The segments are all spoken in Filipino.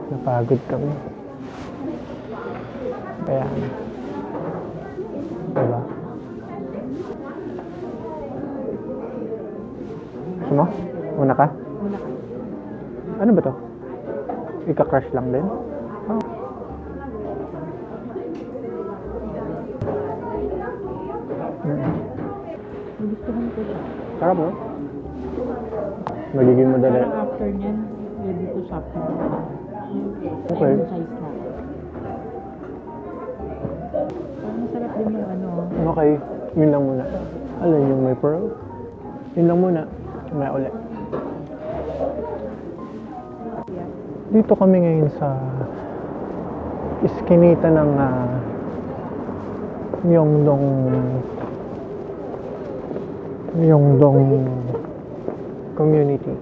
Napagod kami. Kaya, diba? Gusto mo? Una ka? Muna ka. Ano ba to? Ika-crush lang din? Oh. Nagustuhan ko siya. Sarap, no? Magiging madali. Parang after niyan, ready to shop na. Okay. Ayun, size na. Parang masarap din yung ano. Okay, yun lang muna. Alam yung may pearl? Yun lang muna. May ulit. Yeah. Dito kami ngayon sa iskinita ng Myeongdong community.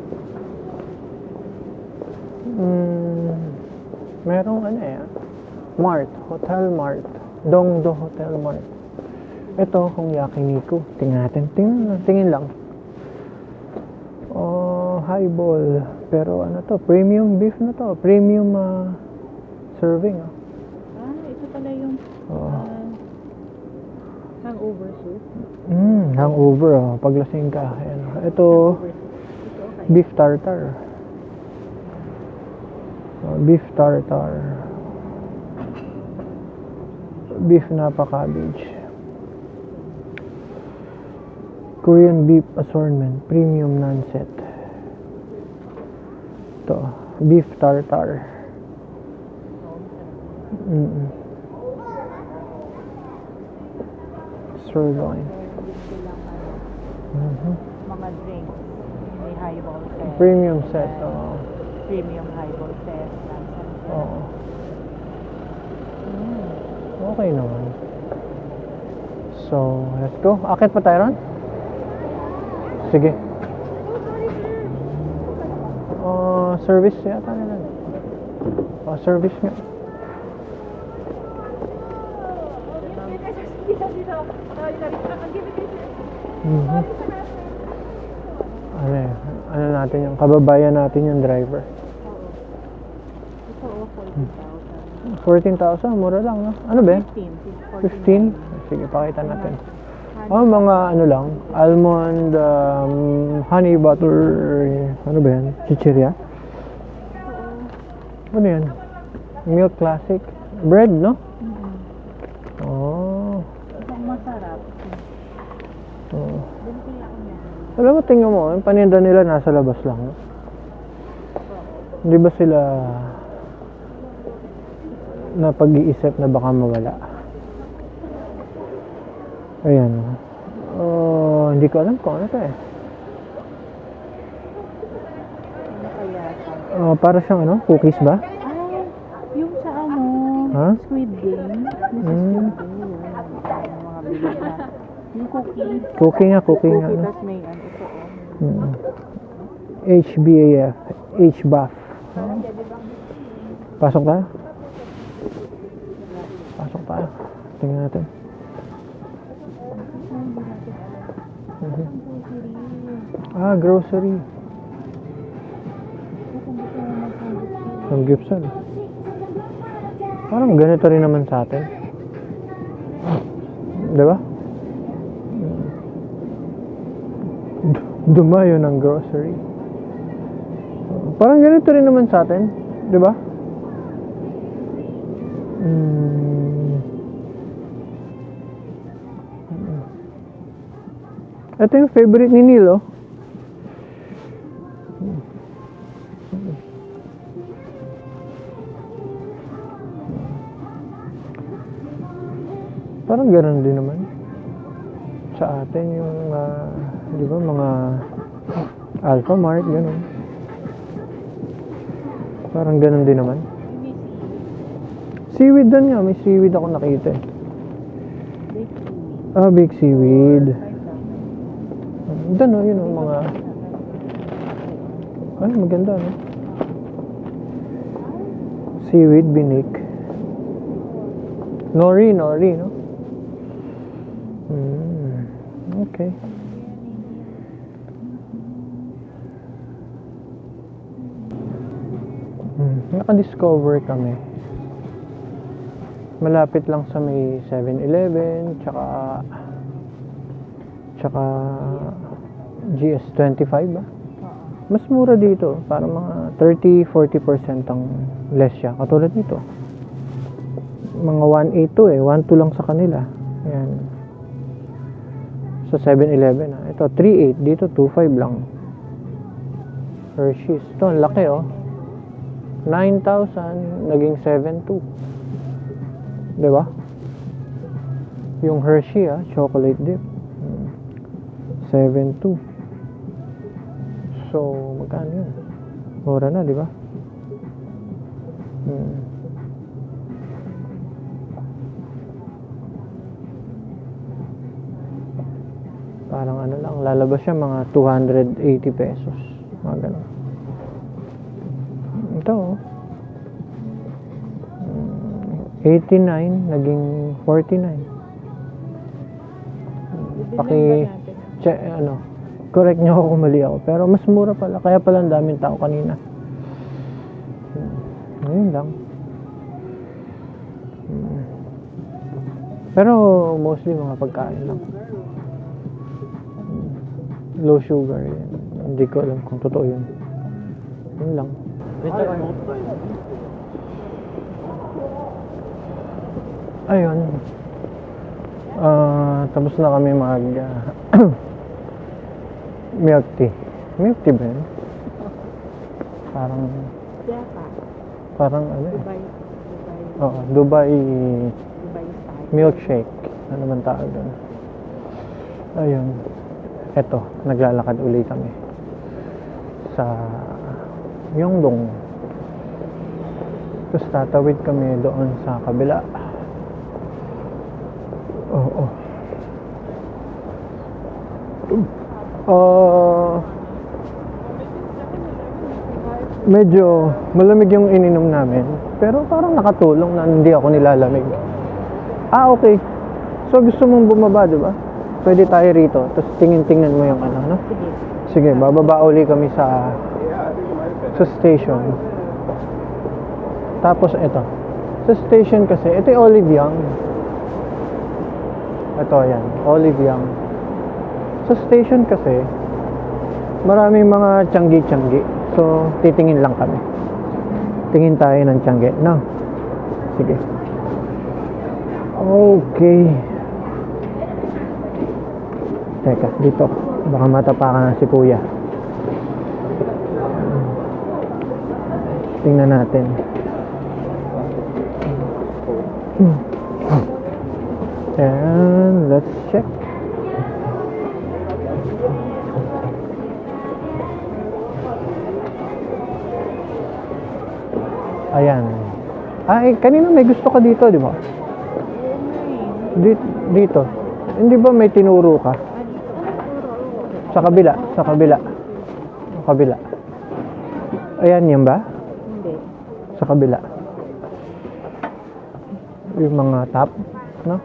Merong Mart, Hotel Mart, Dongdo Hotel Mart. Ito kung yakiniku. Tingnan natin. Tingin lang. Oh, highball. Pero ano to? Premium beef na to. Premium serving. Ito pala yung hangover soup. Hangover. Paglasing ka. Ayan. Ito, Hangover soup. Ito, okay. beef tartar. Beef tartar. Beef napa cabbage. Korean beef assortment. Premium non-set. Ito. Beef tartar. Sirloin. Mga drinks. May highball set. Premium set. Premium highball set. Oo. Okay naman. So, let's go. Akit pa tayo ron? Sige. Service yata nila. Service nga. Ano natin yung kababayan natin yung driver. Ito 14,000. 14,000, mura lang, no? Ano ba? 15? Sige, pakita natin. Mga ano lang, almond, honey butter, ano ba yan? Chichirya? Ano yan? Milk classic. Bread, no? Oh. Isang masarap. Oh. Doon kaya ako yan. Alam mo, tingnan mo, yung paninda nila nasa labas lang, no? Hindi ba sila napag-iisip na baka mawala? Ayan. Hindi ko alam kung ano to eh. Ano kaya siya? Para siyang ano, cookies ba? Yung sa ano, Ha? Squid Game. Nasa Squid Game. Yung mga bilog na. Yung cookie. Cookie nga. Cookie, Ano? tas may ano ito. HBAF. HBAF. Pasok tayo? Pasok tayo. Tingnan natin. Grocery. Some Gibson. Parang ganito rin naman sa atin. Diba? Dumayo ng grocery. Parang ganito rin naman sa atin. Diba? Ito yung favorite ni Neil, oh. Parang ganoon din naman sa atin yung di ba mga Alpha Mart ganoon. Parang ganoon din naman. Seaweed doon nga, may seaweed ako nakita eh. Big seaweed. Doon, yun ang mga maganda, no? Seaweed, binik. Nori, no? Okay. Naka-discover kami. Malapit lang sa may 7-Eleven, tsaka GS25 ba? Mas mura dito, para mga 30-40% ang less siya. Katulad nito. Mga 182 eh, 12 lang sa kanila. Ayan. Sa 7-Eleven ah. Ito 3.8, dito 2.5 lang. Hershey's. Ito, ang laki oh. 9,000, naging 7.2. Diba? Yung Hershey ah, chocolate dip. 7.2. So, magkano yun? Mura na, diba? Parang ano lang, lalabas siya mga 280 pesos. Mga ganun. Ito oh. 89, naging 49. Check, correct nyo ako kung mali ako. Pero mas mura pala. Kaya pala ang daming tao kanina. Ngayon lang. Pero mostly mga pagkain lang. Low sugar yan. Hindi ko alam kung totoo yun. Yun lang. Ayun. Tapos na kami mag milk tea. Milk tea ba yun? Parang ano eh. Oo, Dubai milkshake. Ano man tawag doon? Ayun. Eto, naglalakad uli kami sa Myeongdong. Tapos tatawid kami doon sa kabila. Oo. Medyo malamig yung ininom namin. Pero parang nakatulong na hindi ako nilalamig. Okay. So gusto mong bumaba, di ba? Pwede tayo rito. Tapos tingin-tingnan mo yung ano, no? Sige, bababa uli kami sa station. Tapos ito. Sa station kasi, ito yung Olive Young. Ito, yan. Olive Young. Sa station kasi, maraming mga tiyanggi-tiyanggi. So, titingin lang kami. Tingin tayo ng tiyanggi. No? Sige. Okay. Teka, dito. Baka matapakan na si kuya. Tingnan natin. And let's check. Ayan. Ay, kanina may gusto ka dito, di ba? Dito. Hindi ba may tinuro ka? Sa kabila. Sa kabila. Ayan, yan ba? Hindi. Sa kabila. Yung mga top, no?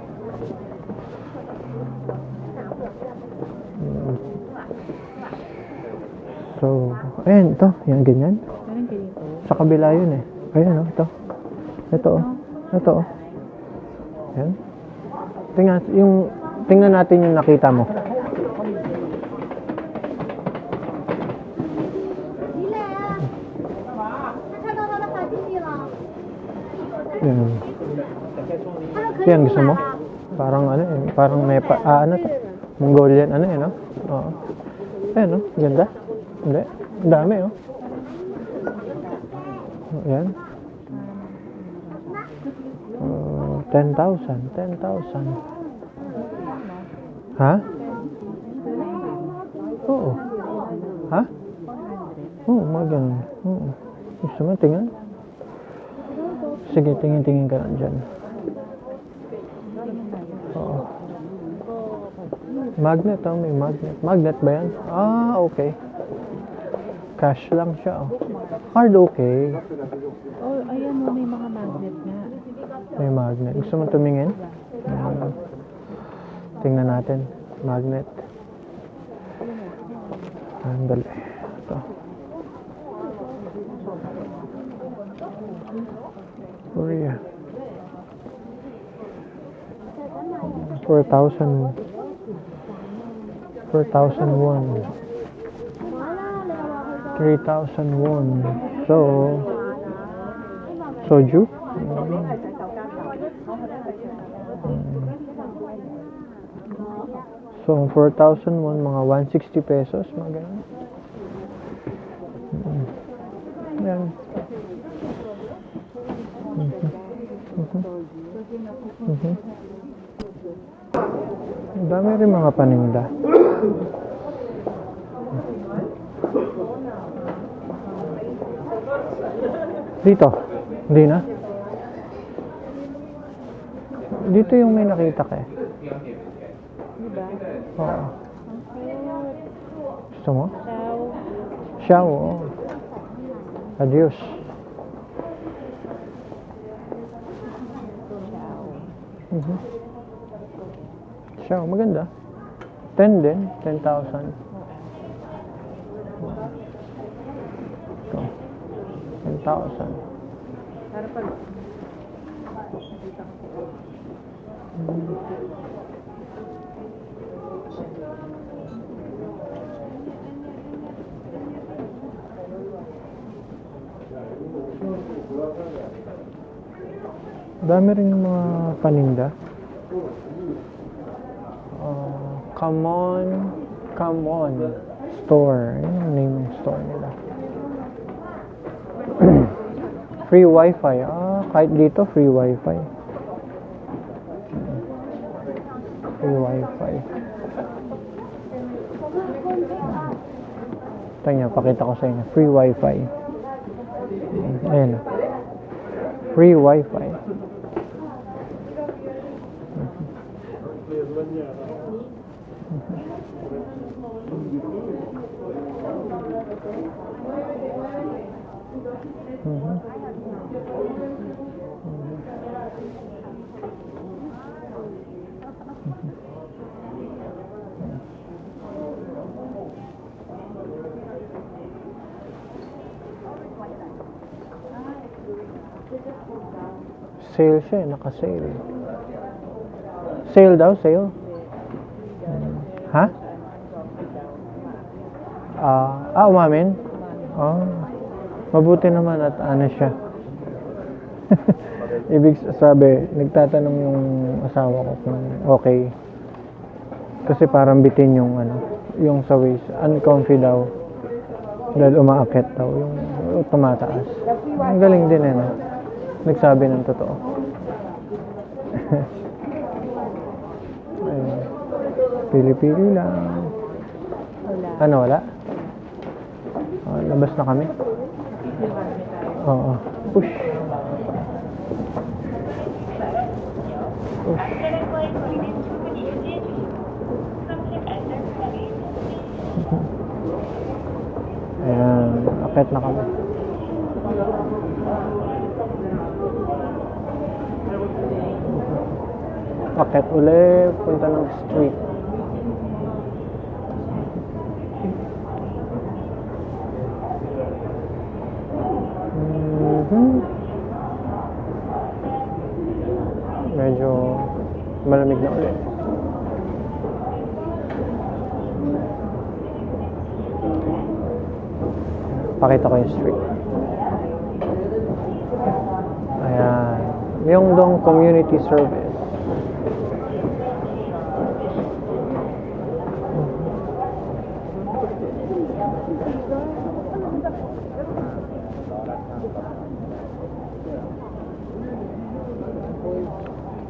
So, ayan, ito. Yan, ganyan. Parang ganito. Sa kabila yun eh. Ayan, ito. Ito, oh. Ayan. Tingnan natin yung nakita mo. Yan. Yan, gusto mo? Parang ano eh, parang may ano to? Mongolian ano eh, no? Oo. Ayan, no? Ganda. Hindi. Ang dami, oh. Ayan. 10,000. Ha? Oo. Ha? Oo, mga ganun. Oo. Gusto mo, tingnan? Sige, tingin ka lang dyan. Oo. Magnet, oh, may magnet. Magnet ba yan? Okay. Cash lang siya, oh. Card okay. Oh, ayan mo, may mga magnet nga. May magnet. Gusto mo tumingin? Tingnan natin. Magnet. Dali. Ito. Korea. 4,000. 4,000 won. 3,000 won. So, soju. So, 4,000 won, mga 160 pesos, mga ganun. Yan. Ang dami rin mga paninda. Dito. Hindi na. Dito yung may nakita ka eh. Diba? Oo. Gusto mo? Ciao. Ciao. Oo. Adios. Ciao. Ciao. Maganda. 10 din. 10,000. Ito. 10,000. Para pag Dami rin yung mga paninda. Come on store. Yun yung name ng store nila. Free wifi. Kahit dito free wifi. Free wifi. Ito niya, pakita ko sa inyo. Free wifi. Ayan na. Free wifi. Sale siya, naka-sale. Sale daw, sale. Ha? Umamin? Mabuti naman at ano siya. Ibig sabi, nagtatanong yung asawa ko kung okay. Kasi parang bitin yung yung sa waist. Uncomfy daw. Dahil umaakit daw, yung tumataas. Ang galing din no? Nagsabi ng totoo. Ayun. Pili-pili lang. wala. Ano, wala? Labas na kami? Oo. Push. Push. Ayan. Akit na kami. Akit ulit. Punta ng street. Medyo malamig na ulit. Pakita ko yung street. Ayan. Myeongdong Community Service.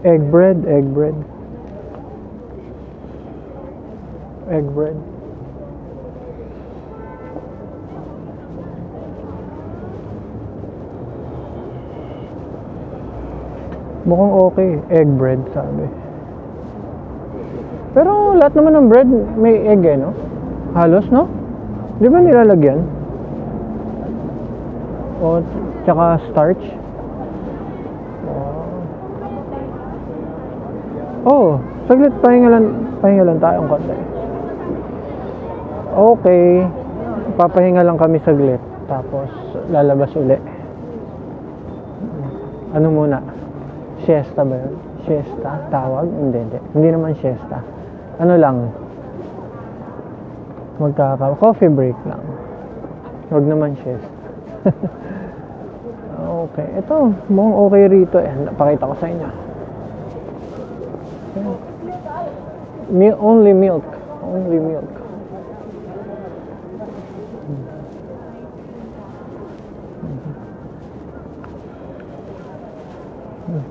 Egg bread. Mukhang okay. Egg bread, sabi. Pero lahat naman ng bread may egg no? Halos, no? Di ba nilalagyan? O, tsaka starch? Saglit, pahinga lang tayong konti. Okay. Papahinga lang kami saglit. Tapos, lalabas uli. Ano muna? Siesta ba yun? Siesta? Tawag? Hindi, hindi. Hindi naman siesta. Ano lang? Coffee break lang. Huwag naman siesta. Okay. Ito, mukhang okay rito. Napakita ko sa inyo. Only milk. Only milk.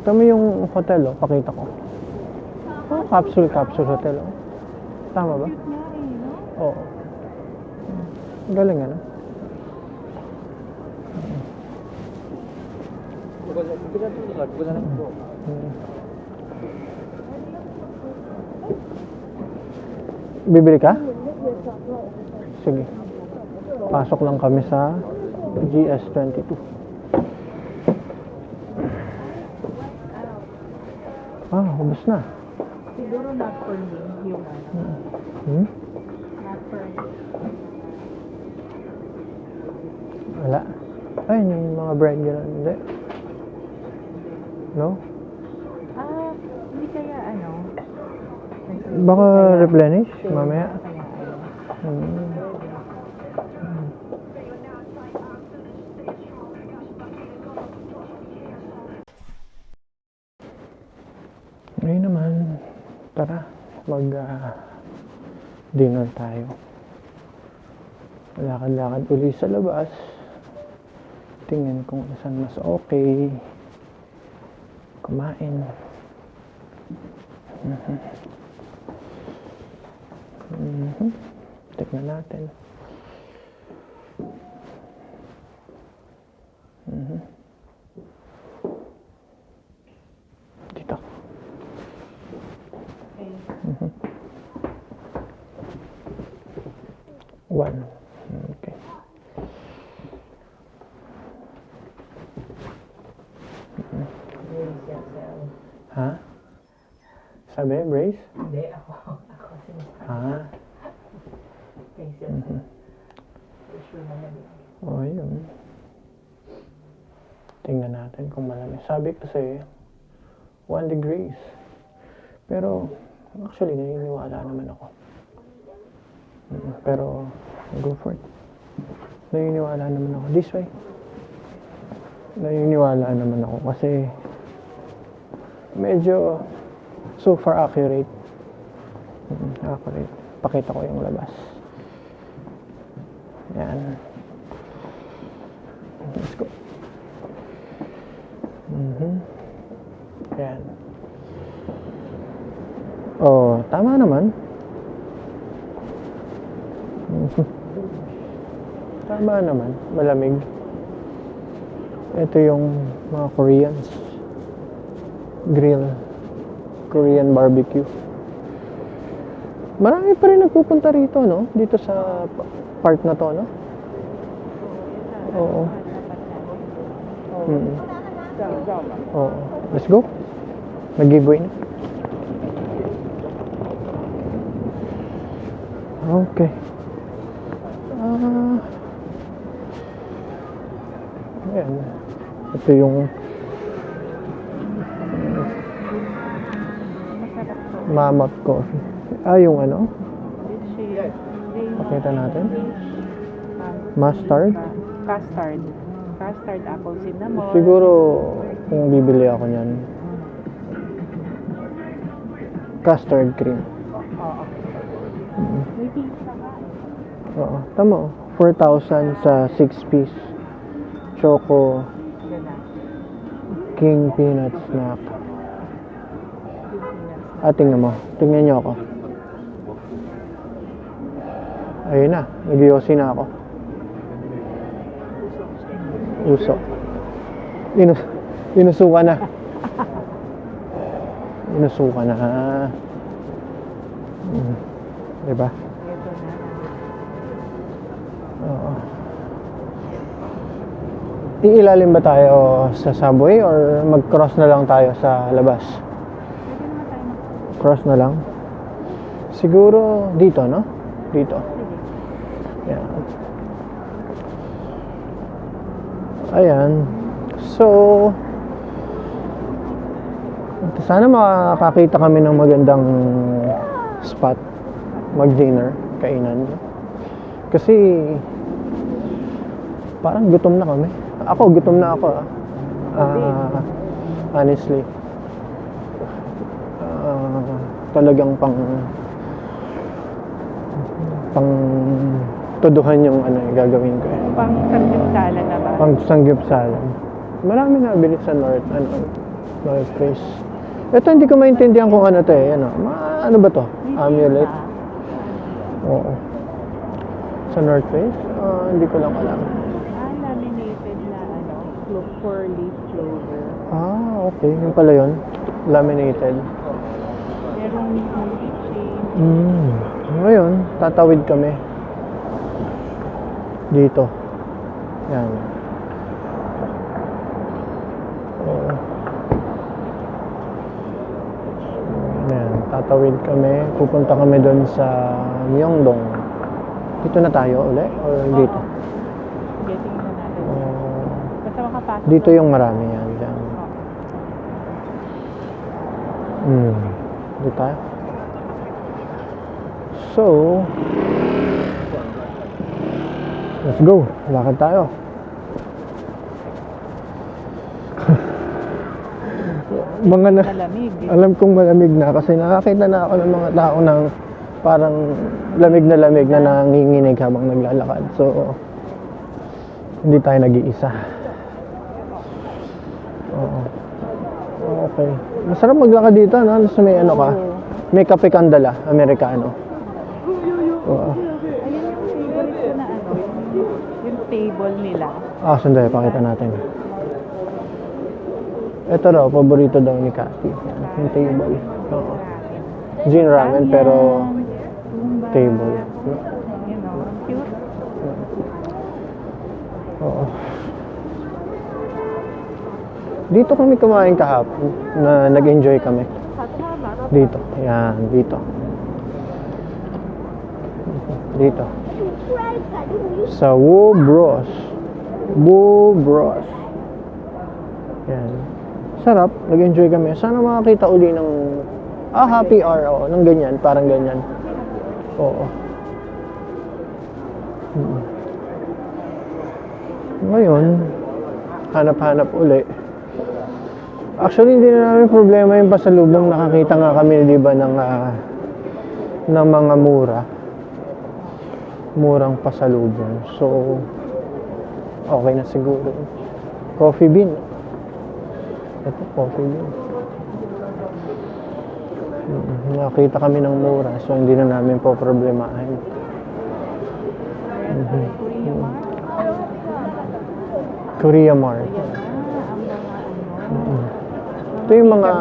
Tama yung hotel, oh. Pakita ko. Oh, capsule hotel, oh. Tama ba? Cute nga eh, no? Oo. Galing, ano? Bibili ka? Sige. Pasok lang kami sa GS22. Ubos na. Siguro not for me, yung Hmm? not for me. Wala. Ayun yung mga bread gano'n. Hindi. No? Hindi kaya ano? Baka replenish mamaya. Kaya ano? Hmm. Ngayon naman, tara, dinner tayo. Lakad-lakad uli sa labas. Tingnan kung saan mas okay. Kumain. Tignan natin. Dito. One. Okay. Ha? Sabi, brace? Hindi, ako sinasabi. Thanks, sir. For sure malamig. Yun. Tingnan natin kung malamig. Sabi kasi, 1 degrees. Pero, actually, naniniwala naman ako. Pero, go for it. Naniniwala naman ako. This way. Naniniwala naman ako kasi medyo super accurate. Accurate. Pakita ko yung labas. Yan. Let's go. Yan. Tama naman. Tama naman. Malamig. Ito yung mga Koreans. Grill. Korean barbecue. Marami pa rin nagpupunta rito, no? Dito sa part na to, no? Oo. Oo. Let's go. Nag-giveaway na. Okay. Ayan. Ito yung Mammoth Coffee. Yung ano? Pakita natin. Mustard. Custard, apple cinnamon. Siguro kung bibili ako niyan, custard cream. Oo. May pizza ka. Oo, tama. 4,000 sa 6 piece. Choco King Peanut Snack. Tingnan mo. Tingnan niyo ako. Ayun na. Nag-yosi na ako. Uso. Inusuka na. Inusuka na. Diba? Oo. Iilalim ba tayo sa subway or mag-cross na lang tayo sa labas? Cross na lang? Siguro dito, no? Dito. Yan. Ayan. So, Sana makakakita kami ng magandang spot mag-dinner, kainan. Kasi parang gutom na kami. Ako, gutom na ako. Honestly. Talagang pang tuduhan yung gagawin ko. Pang sanggip-sala na ba? Pang sanggip-sala. Marami na bilis sa North Face. Ito hindi ko maintindihan kung ano to eh. Ano ba to? Amulet? Oo. Sa North Face? Hindi ko lang alam. Laminated na for leaf clover. Okay. Yung pala yun. Laminated. Merong chain. Ngayon, tatawid kami. Dito. Yan. Oo. Yan. Tatawid kami. Pupunta kami doon sa Myeongdong. Dito na tayo ulit? Or dito? Getting na natin. Basta makapasok. Dito yung marami yan. Dyan. Dito tayo. So, let's go. Lakad tayo. Malamig. Alam kong malamig na kasi nakakita na ako ng mga tao ng parang lamig na nanginginig habang naglalakad. So, hindi tayo nag-iisa. Oo. Okay. Masarap maglakad dito, no? Sa may ka? May kape kang dala, Amerikano. Oo. Ayun yung favorite ko na yung table nila. Sandali, pakita natin. Ito raw, paborito daw ni Cathy. Yung table. Oo. Gin ramen, pero table. Cute. Oo. Dito kami kumain kahapon na nag-enjoy kami. Dito. Yan, dito. Dito. Sa Wobros. Yan. Sarap. Nag-enjoy kami. Sana makakita uli ng happy hour. Ng ganyan. Parang ganyan. Oo. Ngayon, hanap-hanap uli. Actually, hindi na namin problema yung pasalubong. Nakakita nga kami, di ba, ng mga murang pasalubong. So, okay na siguro. Coffee bean. Ito, coffee bean. Nakita kami ng mura, so hindi na namin po problemahin. Korea Mart. Ito yung mga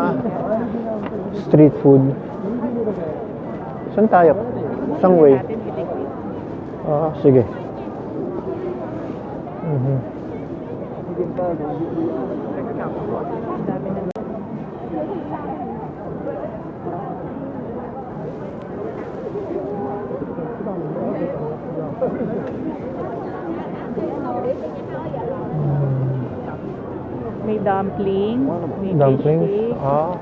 street food. Saan tayo? Sang way? Sige. May dumpling, may Dumplings. fish cake,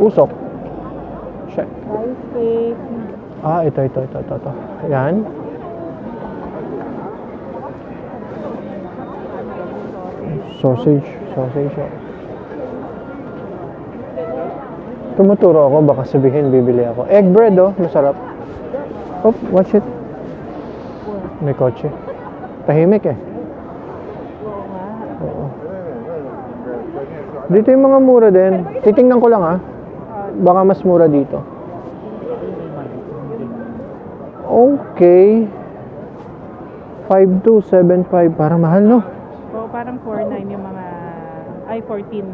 Usok. Check. rice cake, Ito. Yan. Sausage. Tumuturo ako, baka sabihin bibili ako. Egg bread, masarap. Watch it. May kotse. Tahimik eh. Oo. Dito yung mga mura din. Titingnan ko lang baka mas mura dito. Okay. 5,275. Parang mahal, no? so parang 4,900 yung mga, 14,000.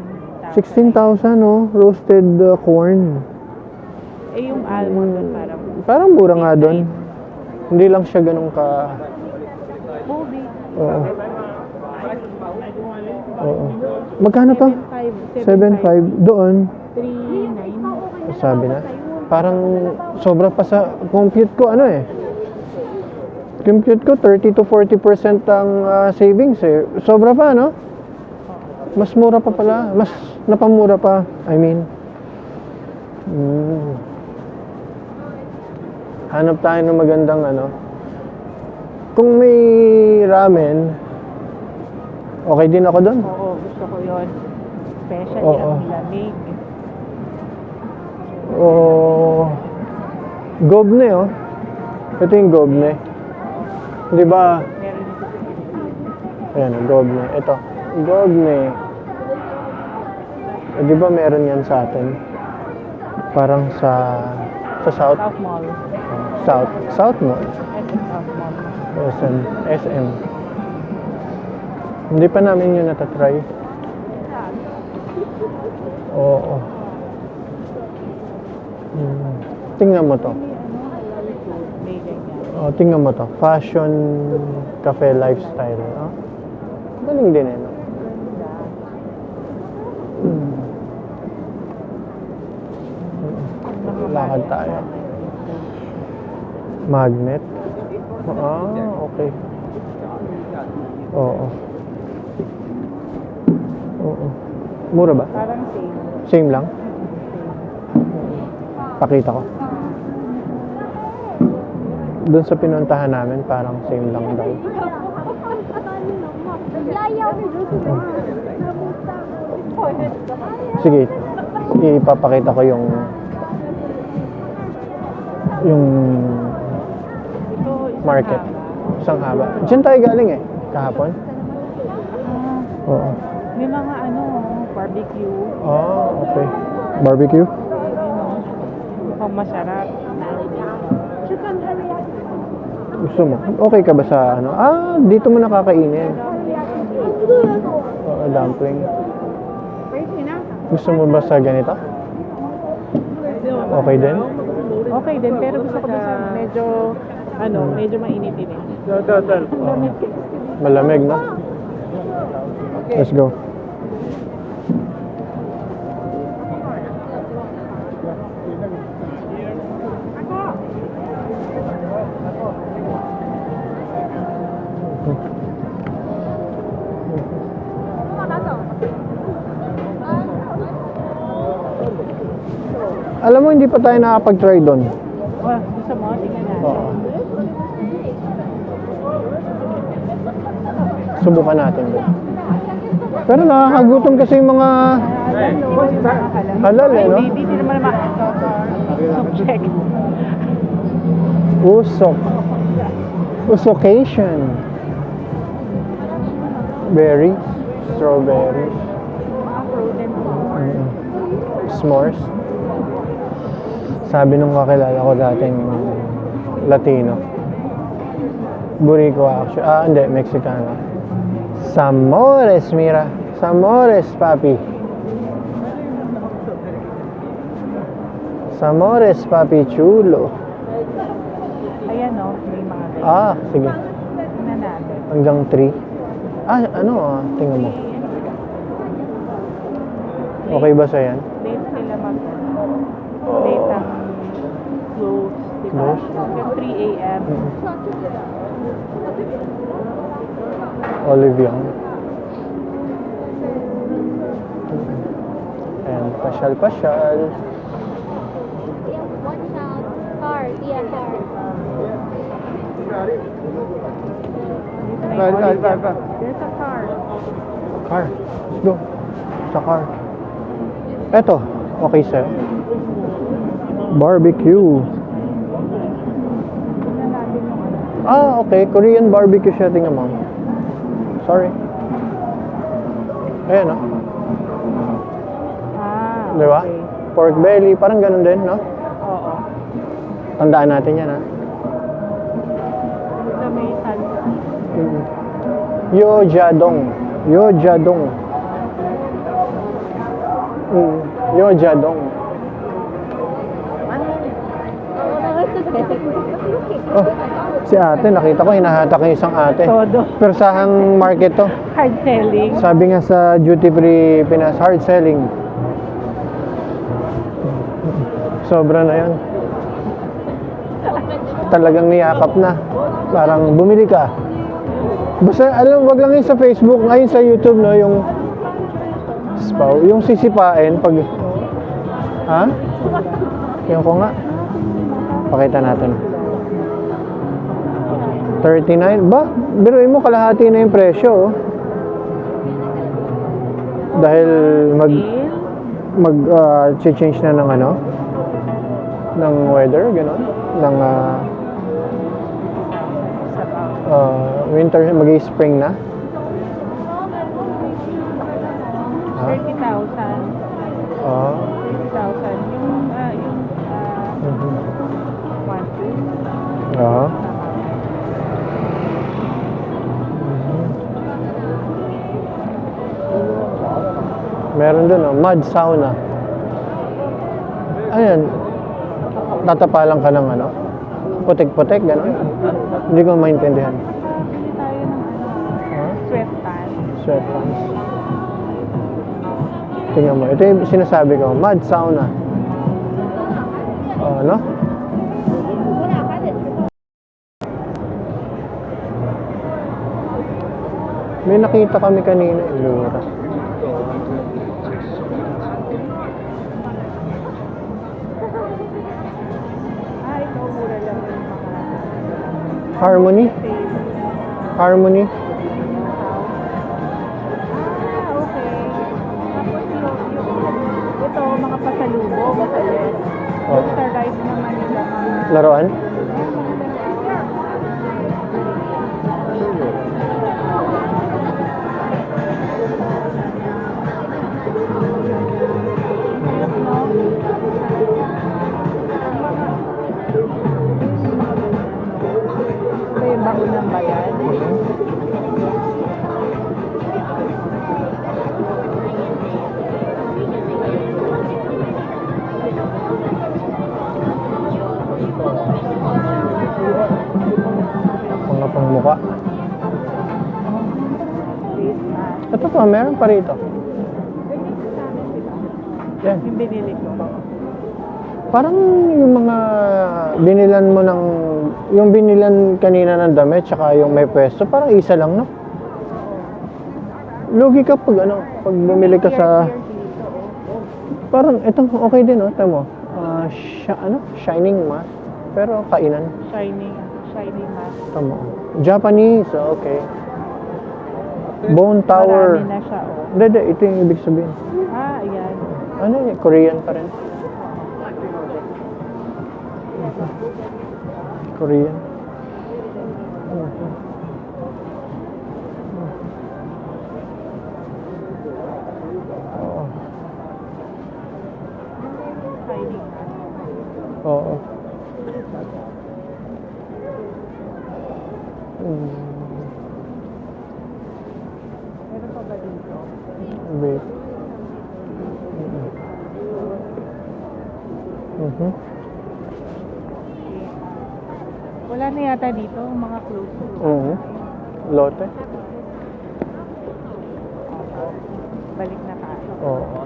16,000, roasted corn. Yung almond doon Parang mura nga doon. Hindi lang siya ganun ka... Oo. Magkano to? 7,500. Doon. 3,900. Sabi na. Parang sobra pa sa compute ko Compute ko 30 to 40% ang savings eh. Sobra pa, no? Mas mura pa pala. Mas napamura pa. I mean. Hanap tayo ng magandang ano. Kung may ramen, okay din ako doon. Oo, gusto ko yun. Especially Oo. ang lamig. Gobne oh. Ito yung gobne. Di ba? Meron dito sa Pilipinas. Ayan, gobne. Ito. Gobne. Di ba meron yan sa atin? Parang sa South. South Mall. South Mall. SM South Mall. SM. Hindi pa namin yun natatry. Oo. Tingnan mo to. May ganyan. Oh, tingnan mo to. Fashion cafe lifestyle. Oh. Galing din eh. No? Lakad tayo. Magnet. Okay. Oo. Oo. Mura ba? Parang same. Same lang? Pakita ko. Doon sa pinuntahan namin, parang same lang daw. Sige, ipapakita ko yung Ito, isang market. haba. Isang haba. Diyan tayo galing eh, kahapon. Oo. May mga barbecue. Okay. Barbecue? Mukhang masarap. Gusto mo? Okay ka ba sa ano? Dito mo nakakainin. Oo, dumpling. Gusto mo ba sa ganito? Okay din? Okay din, pero gusto ko din sa medyo mainitin eh. Malamig, no? Let's go. Alam mo, hindi pa tayo nakapag-try doon. Gusto mo? Tingnan natin. Oo. Subukan natin doon. Pero nakakagutom kasi yung mga halal eh, no? Hindi naman check. Usocation. Berries. Strawberries. S'mores. Sabi nung kakilala ko dating Latino. Burico actually. Hindi, Mexicano. S'amores, mira. S'amores, papi. S'amores, papi chulo. Ayan may mga ganyan. Sige. Tingnan natin. Hanggang 3. Tingnan mo. Okay ba sa yan? Late sila late ang close, diba? Close? Hanggang 3 a.m. Olive Young. And pasyal-pasyal. Car, yeah, car. There's a car. Car. Let's go. Sa car. Eto. Okay, sir. Barbecue. Tingnan natin yung Okay. Korean barbecue siya. Tingnan mo. Sorry. Ayan, no? Di ba? Okay. Pork belly. Parang ganun din, no? Oo. Tandaan natin yan, ha? Ito may salsa. Yojadong. Yojadong. Yojadong. Oh, si ate, nakita ko, hinahatak yung isang ate. Todo. Pero sahang market to. Hard selling. Sabi nga sa duty free Pinas, hard selling. Sobra na yan. Talagang niyakap na. Parang bumili ka. Basta, wag lang yun sa Facebook, ngayon sa YouTube, no, yung Spaw. Yung sisipain pag... Ha? Yung ko nga. Pakita natin. 39. Ba? Biruin mo kalahati na yung presyo. Oh. Dahil change na ng ano? Ng weather, gano'n? Ng winter, mag-spring na. 30,000. Oo. 30,000. Yung Mhm. 1, 2. Oo. Meron dun, oh, mud sauna. Ayan. Tatapalan ka ng ano? Putik-putik, gano'n? Hindi ko maintindihan. Bili tayo ng sweat tan. Sweatpants. Tingnan mo. Ito yung sinasabi ko. Mud sauna. Ano? May nakita kami kanina. Lura. Ito mura lang yung mga Harmony? sale. Harmony? Okay. Tapos ito, mga pasalubong. Oh. Sa ride naman nila mga... Laruan? Ito yung baon ng bayan. Mga pangmuka. Face mask. Ito pa, meron pa rito. Ganyan sa amin, di ba? Yan. Yung binili ko. Parang yung mga binilan mo ng... Yung binilan kanina ng damit, tsaka yung may pwesto, parang isa lang, no? Lugi ka pag ano, pag bumili ka sa... Parang, ito, okay din, no? Tama mo. Shining mask. Pero kainan. Shiny mask. Tama. Japanese, okay. Bone Tower. Marami na siya, oh. Hindi, ito yung ibig sabihin. Ayan. Ano yun? Korean pa rin. Korean. Oo. Shiny mask. Oo. Meron pa ba dito? Wait. Wala na yata dito, mga close. Lote? Balik na tayo. Oo.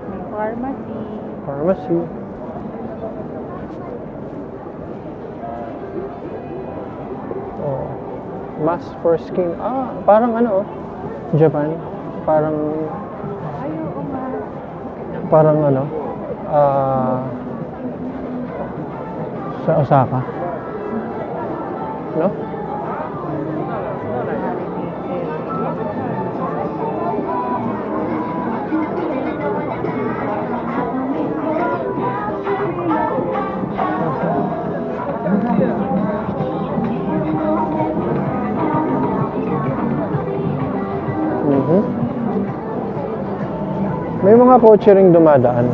May pharmacy. Pharmacy. Oo. Mask for skin. Parang ano, Japan. Parang Ay, oo nga. Parang ano, sa Osaka. No? May mga kotse ring dumadaan.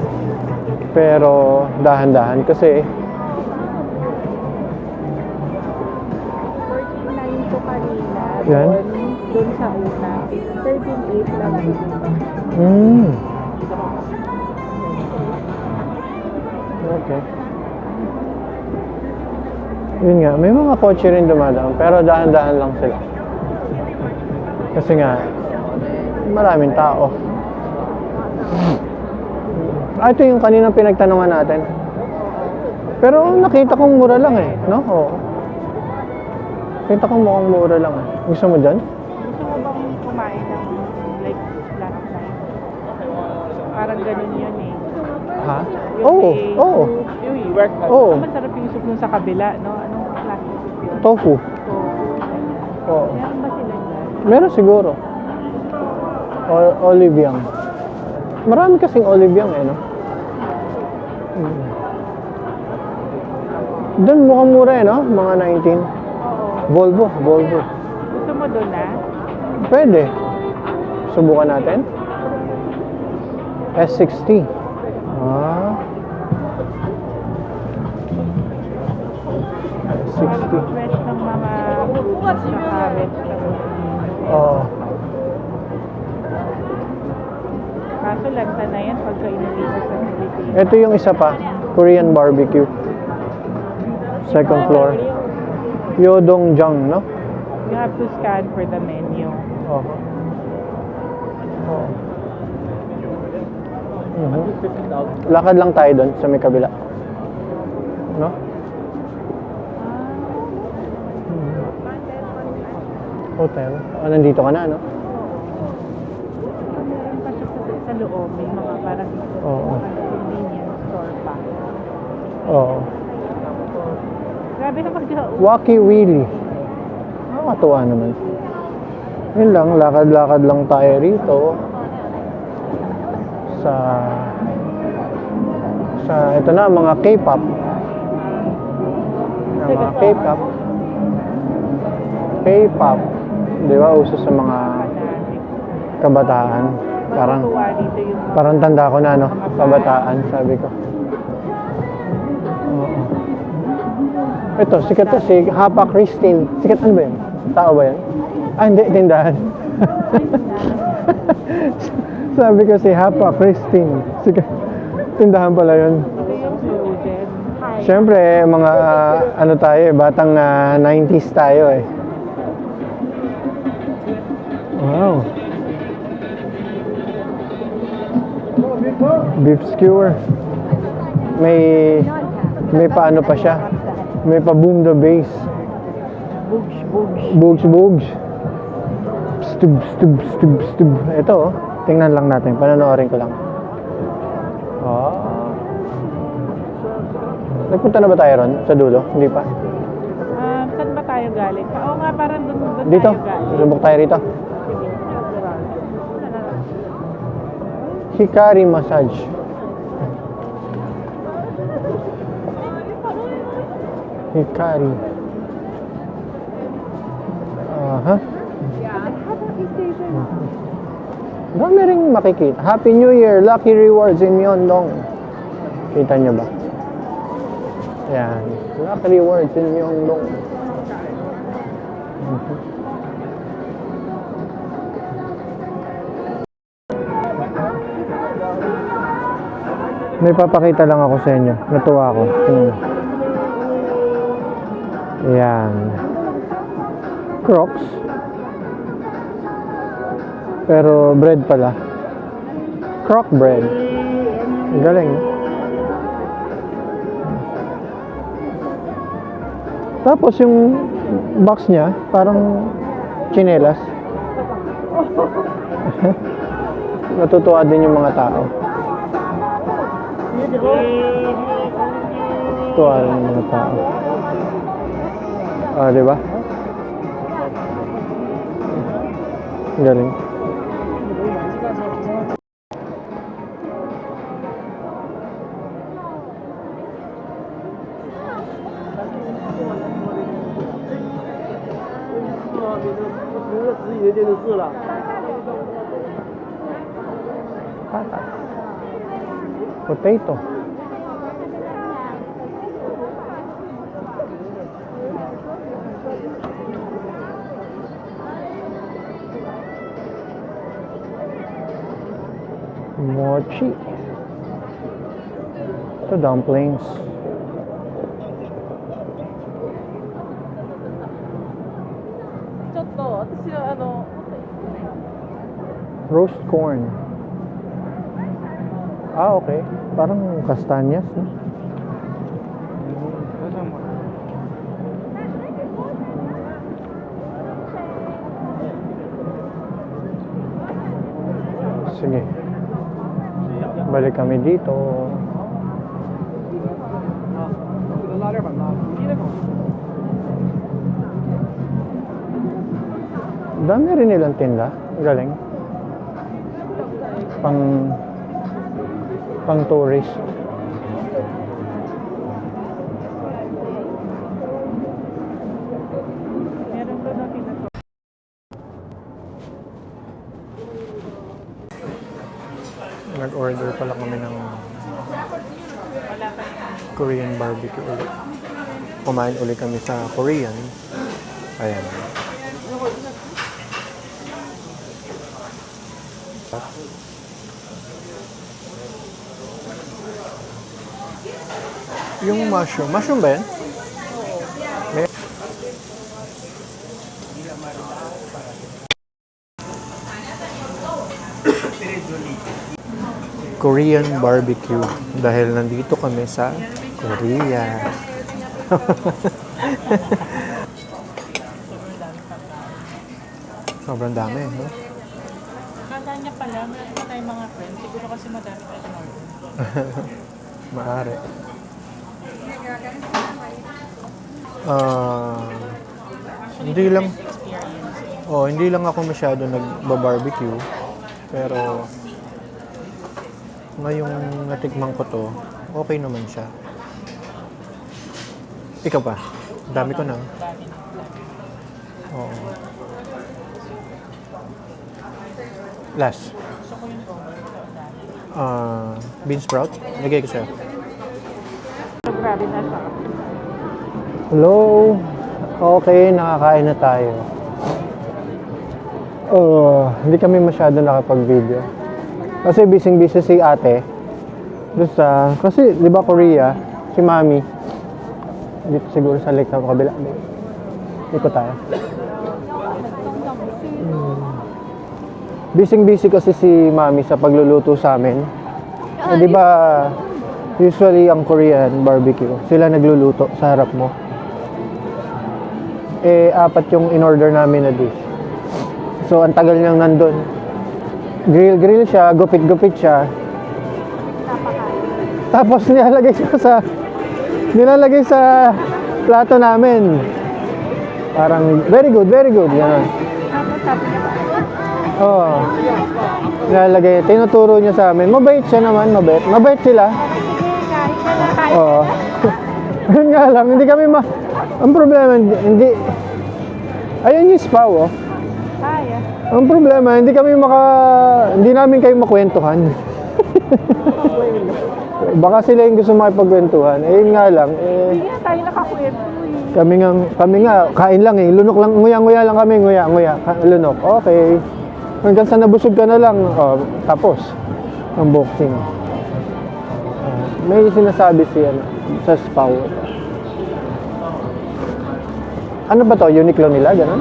Pero dahan-dahan kasi 14.9 po kanina. Yan. Doon sa una. 13.8 lang dito. Okay. Yun nga, may mga kotse rin dumadaan pero dahan-dahan lang sila. Kasi nga, maraming tao. Ito yung kanina pinagtanungan natin. Pero nakita kong mura lang eh, no? Oo. Nakita kong mukhang mura lang eh. Gusto mo dyan? Gusto mo bang kumain ng like last night? Parang ganun yun eh. Ha? Yung Oo, may- oo. Yung work. Oo. Masarap yung soup nung sa kabila, no? Anong klase soup yun? Tofu. So, Oo. meron ba sila dyan? Meron siguro. Olive yang. Marami kasing olive yang eh, no? Mm. Doon mukhang mura eh, no? Mga 19. Oo. Volvo. Gusto mo doon na? Pwede. Subukan natin. S60. Ah. Parang S60. fresh ng mga fruits sa carrots. Oo. Kaso lanta na yan pagka inuwi mo sa Pilipinas. Ito yung isa pa. Korean barbecue. Second floor. Yodongjang, no? You have to scan for the menu. Oo. Oo. Mhm. Lakad lang tayo doon sa may kabila. No? Hotel. Nandito ka na, no? Meron pa siya sa loob. May mga parang Oo. convenience store pa. Oo. Grabe naman siya. Wacky Willy. Nakakatuwa naman. Yun lang, lakad-lakad lang tayo rito. Ito na, mga K-pop. Mga K-pop. K-pop. Di ba, uso sa mga kabataan. Matutuwa dito yung Parang tanda ko na, no? Kabataan, sabi ko. Oo. Ito, sikat to si Hapa Christine. Sikat, ano ba yun? Tao ba yun? Ah, hindi, tindahan. Sabi ko si Hapa Christine. Sikat. Tindahan pala yun. ito yung Frozen. Siyempre, mga ano tayo eh, batang 90s tayo eh. Wow. Beef skewer. May paano pa siya. May pa boom the bass. Bugs. Stub. Ito oh. Tingnan lang natin. Panonoorin ko lang. Oh. Nagpunta na ba tayo ron? Sa dulo? Hindi pa? Saan ba tayo galing? Oo nga, parang doon Dito? tayo galing. Subok tayo rito? Sige. Hikari massage. Hikari. Aha. Dami rin makikita. Happy New Year! Lucky rewards in Myeongdong. Kita nyo ba? Yan. Lucky rewards in Myeongdong. May papakita lang ako sa inyo. Natuwa ako. Tingnan. Yan. Crocs. Pero bread pala. Croc bread. Galing. No? Tapos yung box niya, parang tsinelas. Natutuwa din yung mga tao. Tuwa rin yung mga tao. Ah, di ba? Galing. Patas. Potato. Mochi. Ito dumplings. Roast corn. Ah, okay. Parang kastanyas, no? Sige. Balik kami dito. Dami rin nilang tinda. Galing. Pang tourist. Meron doon natin na to. Nag-order pala kami ng Korean barbecue ulit. Kumain ulit kami sa Korean. Ayan. Yung mushroom. Mushroom ba yan? May- Korean barbecue. Dahil nandito kami sa Korea. Sobrang dami, no? Akala niya pala, meron pa tayong mga friends. Siguro kasi madami tayong order. Maaari. Ah, hindi lang hindi lang ako masyado nagba-barbecue. Pero ngayong natikman ko to, okay naman siya. Ikaw pa? Dami ko na. Oo. Last. Gusto ko yung combo. Bean sprout. Lagay ko siya. Grabe na siya. Hello. Okay, nakakain na tayo. Hindi kami masyado nakapag-video. Kasi busy-busy si ate. Kasi, di ba Korea, si mami, dito siguro sa lake na kabila. Dito tayo. Busy-busy kasi si mami sa pagluluto sa amin. Di ba, usually ang Korean barbecue, sila nagluluto sa harap mo. 4 yung in-order namin na dish. So, ang tagal niyang nandun. Grill siya, gupit-gupit siya. Tapos nilalagay sa plato namin. Parang, very good, yan. Oo. Nilalagay, tinuturo niya sa amin. Mabait siya naman, mabait sila. Oo. Yun nga lang, hindi kami ang problema, hindi, ayun yung spaw, oh. Kaya. Ang problema, hindi namin kayo makwentuhan. Baka sila yung gusto makipagkwentuhan. Yun nga lang, Hindi na tayo nakakwento eh. kami nga, kain lang eh. Lunok lang, nguya-nguya lang kami, nguya. Lunok, okay. Hanggang sa nabusog ka na lang, tapos, ang boxing. May sinasabi sa spaw. Ano ba to? Uniqlo nila, gano'n?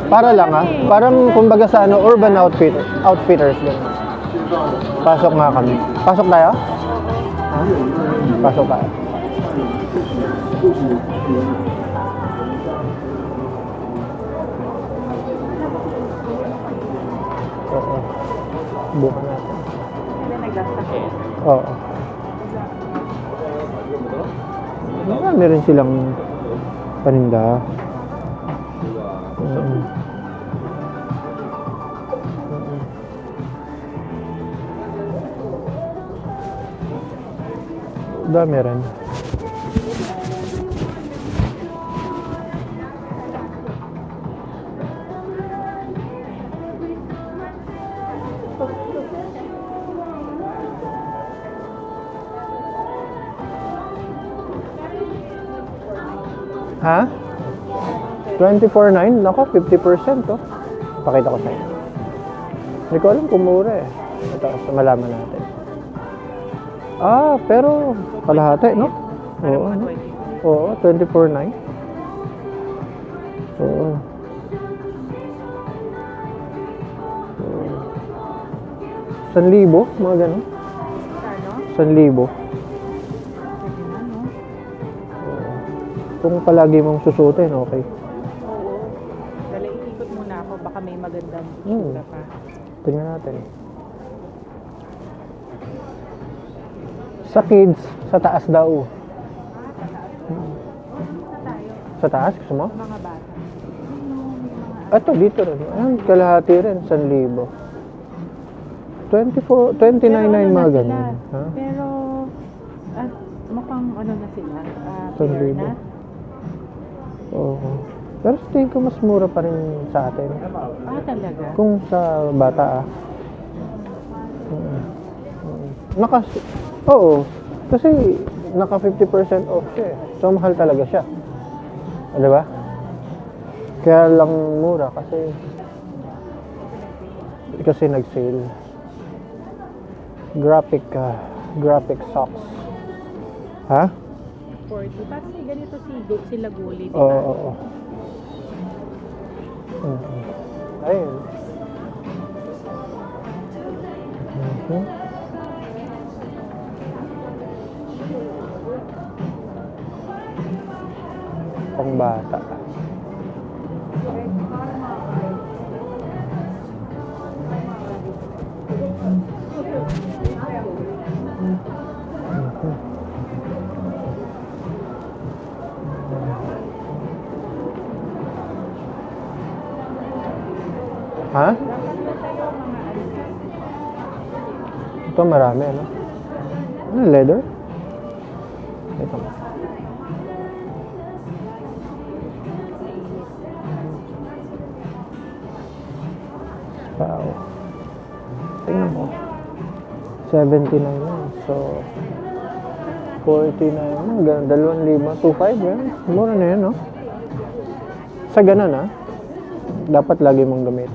Para lang parang kumbaga sa urban outfitters din. Pasok nga kami. Pasok tayo? Ha? Pasok tayo. Oo. Bukan natin. Hindi naglasakit. Oo. Marami rin silang paninda. Dami rin. Ha? 24.9? Nako, 50% to. Pakita ko sa'yo. Hindi ko alam kung mura eh. Ito, so malaman natin. Pero kalahati, no? Oo, no? Oo, 24.9. Oo. 1,000, mga ganun. Ano? 1,000. Pwede na, no? Kung palagi mong susutin, okay. Oo. Dali, ikot muna ako. Baka may magandang Hmm. itsura pa. Tingnan natin. Sa kids, sa taas daw. Sa taas, gusto mo? Mga bata. Ito, dito rin. Ayan, kalahati rin, 1,000. 24, 29.9 mga ganyan. Ha? Pero, mukhang ano na sila. San Clear libo. na. Oo. Pero sa tingin ko mas mura pa rin sa atin. Talaga? Kung sa bata Oo. Kasi naka 50% off siya eh. So mahal talaga siya. Di ba? Kaya lang mura kasi nag-sale. Graphic socks. Ha? 40. Parang ganito sila guli, di Oo, ba? oo. Ayun. Mhm. Pang bata. Ha? Ito marami, ano? Ano, leather? Ito. Wow. Tingnan mo. 79 na. So, 49 na. Ganun, 2,500. 2,500 yan. Mura na yan, no? Sa ganun, ha? Dapat lagi mong gamit.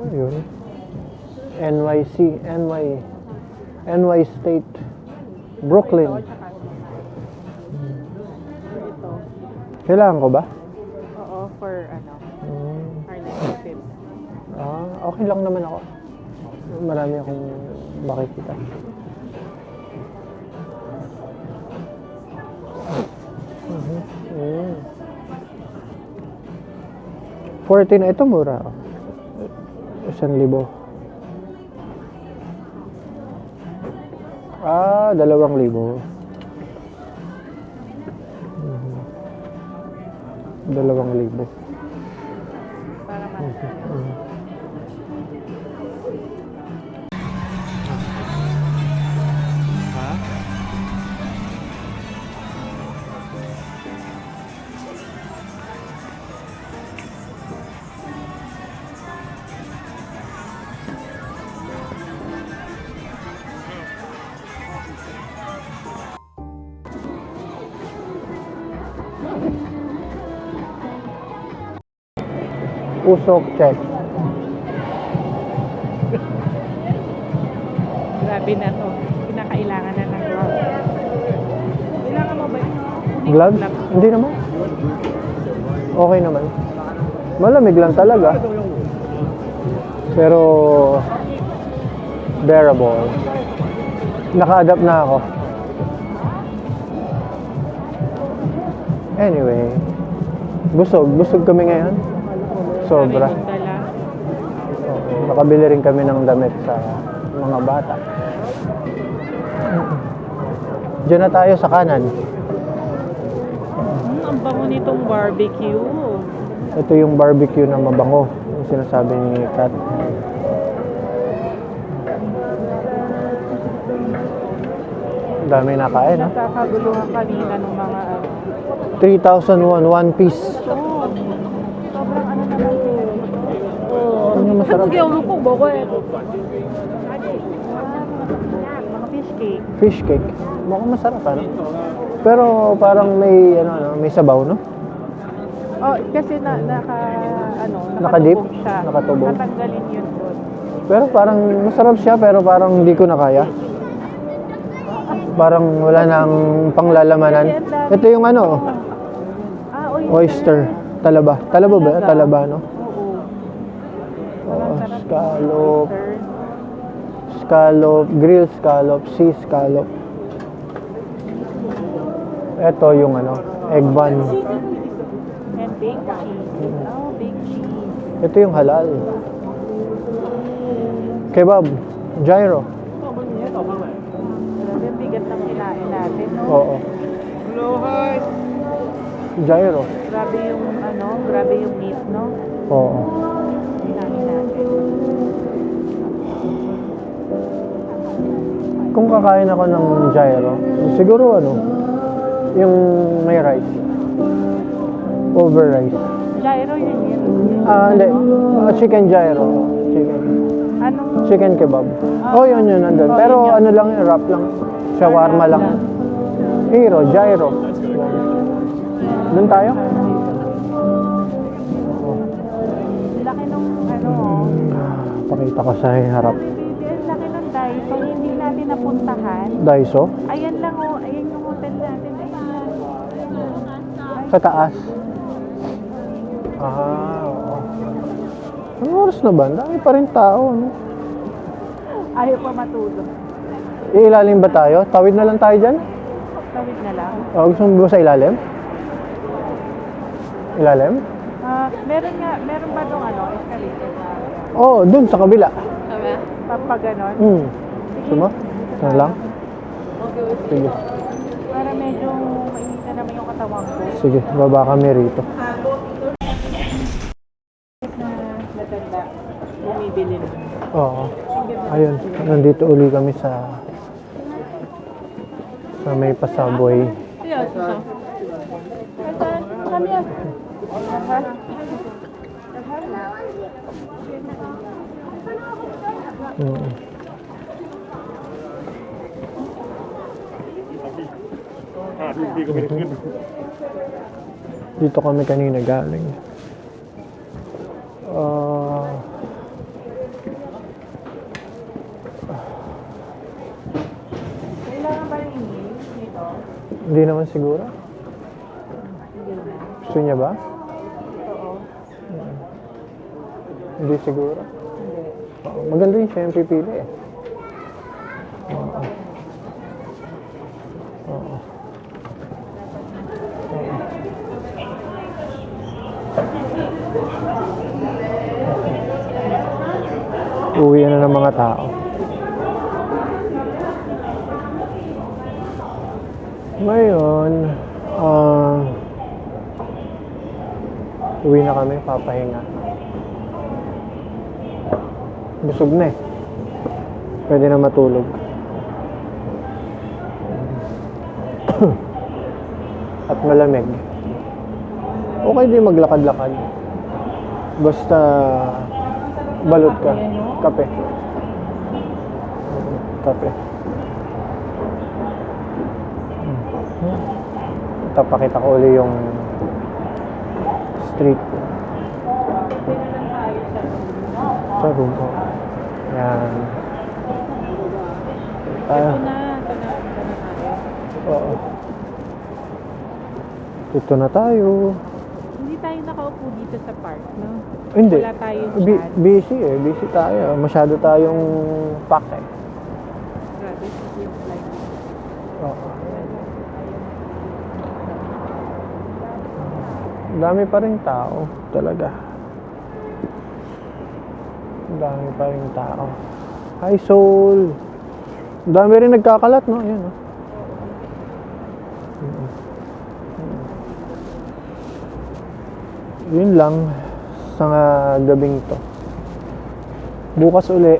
Ayun. NY State, Brooklyn. Ito. Kailangan ko ba? Oo, for our next trip. Okay lang naman ako. Marami akong makikita. Mm. 14 na ito mura. 1,000. 2,000. 2,000. Para mas. Usok check. Grabe na to. Kinakailangan na ng gloves. Kailangan mo ba yun? Gloves? Hindi naman. Okay naman. Malamig lang talaga. Pero bearable. Naka-adapt na ako. Anyway, busog kami ngayon. Sobra. Dami mong dala. Oo, nakabili rin kami ng damit sa mga bata. Diyan na tayo sa kanan. Ang bango nitong barbecue. Ito yung barbecue na mabango. Yung sinasabi ni Kat. Ang dami nakain, ha? Nagkakaguluhan kanina ng mga 3,001, one piece. sobrang ano naman Ano yung masarap? ko, boko eh. Mga fish cake. Fish cake. Mukhang masarap, ano? Pero parang may, may sabaw, no? Oh, kasi Nakadip? nakatubog siya. Nakatubog. Natanggalin yun doon. Pero parang masarap siya, pero parang hindi ko na kaya. Parang wala nang panglalamanan. Ito yung oyster. Talaba. Talaba ba? Talaba, no? Oo. Oo, Sarap. scallop. Oyster. Scallop, grilled scallop, sea scallop. Ito yung ano, egg bun. And baked cheese. Oh, baked cheese. Ito yung halal. Kebab. Gyro. Grabe, ang bigat ng kinain natin, no? Oo. Gyro. Grabe yung meat, no? Oo. Kinain natin. Kung kakain ako ng gyro, siguro ano, yung may rice. Over rice. Gyro yun. Hindi. Chicken gyro. Chicken. Anong Chicken kebab. Oh, yun nandun. Oh, Pero yun yun. ano lang, wrap lang. Shawarma lang. Gyro. Doon tayo? laki nung Pakita ko sa harap. baby, ang laki ng Daiso. Hindi natin napuntahan. Daiso? Ayan lang ayan yung hotel natin. Ayan lang. Sa taas. Oo. Anong oras na ba? Ang dami pa rin tao. Ano? Ayaw pa matulog. Iilalim ba tayo? Tawid na lang tayo dyan? Tawid na lang. Gusto mo ba sa ilalim? Ilalim? Meron ba nung escalator na? Oo, dun sa kabila. Pag ganon? Gusto mo? Sana lang? Sige. Para medyo mainit na naman yung katawan ko. Sige, baba kami rito. Na natanda, bumibili na. Oo. Ayun, nandito uli kami sa may pasabway. Mm. Dito kami kanina galing. Kailangan ba rin dito? Hindi naman siguro. Gusto niya ba? Oo. Hindi siguro. Oo, maganda yun siya yung pipili eh. Oo. Oo. Uwi na ng mga tao. Ngayon, uwi na kami, papahinga. Busog na eh. Pwede na matulog. At malamig. Okay din maglakad-lakad. Basta balot ka. Kape. Kape. Tapakita ko uli yung street. Sa room ko. Yan. Ito na tayo. Oo. Dito na tayo. Hindi tayo nakaupo dito sa park, no? Hindi. Wala tayong chance. Busy eh. Busy tayo. Masyado tayong pack eh. Grabe, yung flight. Oo. Dami pa rin tao. Talaga. Dami pa rin tao. Hi, Soul! Dami rin nagkakalat, no? Ayan, no? Yun lang sa gabing to. Bukas uli.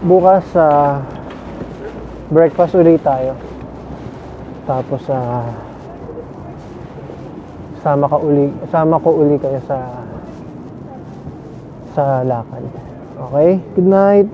Bukas breakfast uli tayo. Tapos sama ko uli kayo sa lakad. Okay? Good night.